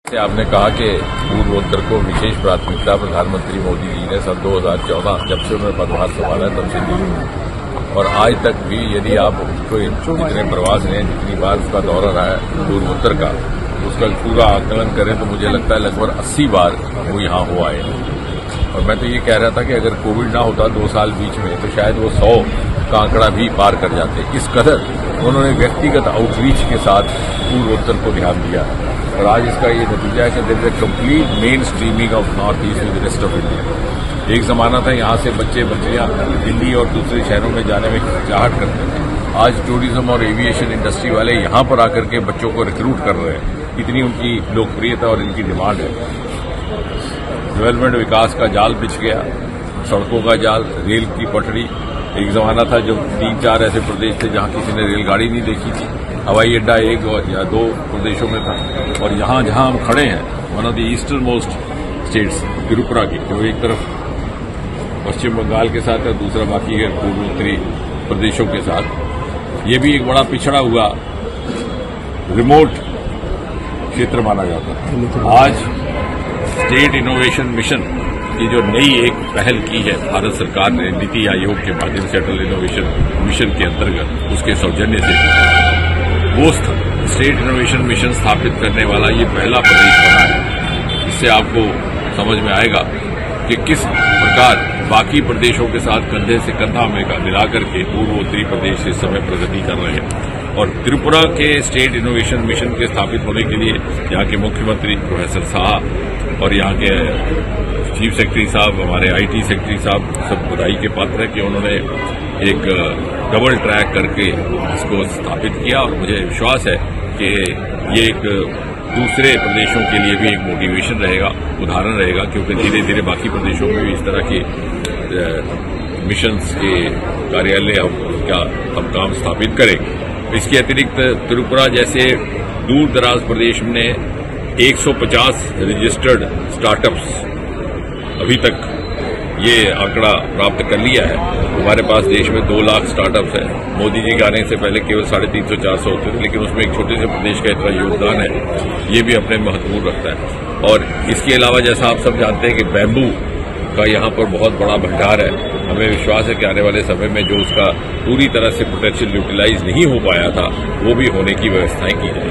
से आपने कहा कि पूर्वोत्तर को विशेष प्राथमिकता प्रधानमंत्री मोदी जी ने सन 2014 जब से उन्होंने पदभार संभाला तब से दी और आज तक भी यदि आप जितने प्रवास रहे जितनी बार उसका दौरा रहा है पूर्वोत्तर का उसका पूरा आकलन करें तो मुझे लगता है लगभग 80 बार वो यहाँ हो आए। और मैं तो ये कह रहा था कि अगर कोविड ना होता 2 साल बीच में तो शायद वो 100 का आंकड़ा भी पार कर जाते। इस कदर उन्होंने व्यक्तिगत आउटरीच के साथ पूर्वोत्तर को ध्यान दिया और आज इसका ये नतीजा है कि there is a complete mainstreaming of north east with rest of India. एक जमाना था यहाँ से बच्चे बच्चियां दिल्ली और दूसरे शहरों में जाने में चाहत करते थे। आज टूरिज्म और एविएशन इंडस्ट्री वाले यहाँ पर आकर के बच्चों को रिक्रूट कर रहे हैं, इतनी उनकी लोकप्रियता और इनकी डिमांड है। डेवलपमेंट विकास का जाल बिछ गया, सड़कों का जाल, रेल की पटरी। एक जमाना था जब 3-4 ऐसे प्रदेश थे जहां किसी ने रेलगाड़ी नहीं देखी थी। हवाई अड्डा 1 या 2 प्रदेशों में था और यहाँ जहां हम खड़े हैं one of the eastern most states Tripura की, जो एक तरफ पश्चिम बंगाल के साथ और दूसरा बाकी है पूर्वोत्तरी प्रदेशों के साथ, ये भी एक बड़ा पिछड़ा हुआ रिमोट क्षेत्र माना जाता है। आज स्टेट इनोवेशन मिशन की जो नई एक पहल की है भारत सरकार ने नीति आयोग के माध्यम से अटल इनोवेशन मिशन के अंतर्गत उसके सौजन्य से वो स्टेट इनोवेशन मिशन स्थापित करने वाला ये पहला प्रदेश बना है। इससे आपको समझ में आएगा कि किस प्रकार बाकी प्रदेशों के साथ कंधे से कंधा मिलाकर के पूर्वोत्तरी प्रदेश इस समय प्रगति कर रहे हैं। और त्रिपुरा के स्टेट इनोवेशन मिशन के स्थापित होने के लिए यहाँ के मुख्यमंत्री प्रोफेसर शाह और यहाँ के चीफ सेक्रेटरी साहब, हमारे आईटी सेक्रेटरी साहब सब बधाई के पात्र हैं कि उन्होंने एक डबल ट्रैक करके इसको स्थापित किया। और मुझे विश्वास है कि ये एक दूसरे प्रदेशों के लिए भी एक मोटिवेशन रहेगा, उदाहरण रहेगा, क्योंकि धीरे धीरे बाकी प्रदेशों में भी इस तरह के मिशंस के कार्यालय हम काम स्थापित करेंगे। इसके अतिरिक्त त्रिपुरा जैसे दूर दराज प्रदेश में 150 रजिस्टर्ड स्टार्टअप्स अभी तक ये आंकड़ा प्राप्त कर लिया है। हमारे पास देश में 2 लाख स्टार्टअप्स हैं। मोदी जी के आने से पहले केवल 350-400 होते थे, लेकिन उसमें एक छोटे से प्रदेश का इतना योगदान है, ये भी अपने महत्वपूर्ण रखता है। और इसके अलावा जैसा आप सब जानते हैं कि बैम्बू का यहाँ पर बहुत बड़ा भंडार है। हमें विश्वास है कि आने वाले समय में जो उसका पूरी तरह से पोटेंशियल यूटिलाइज नहीं हो पाया था वो भी होने की व्यवस्थाएं की जाएंगी।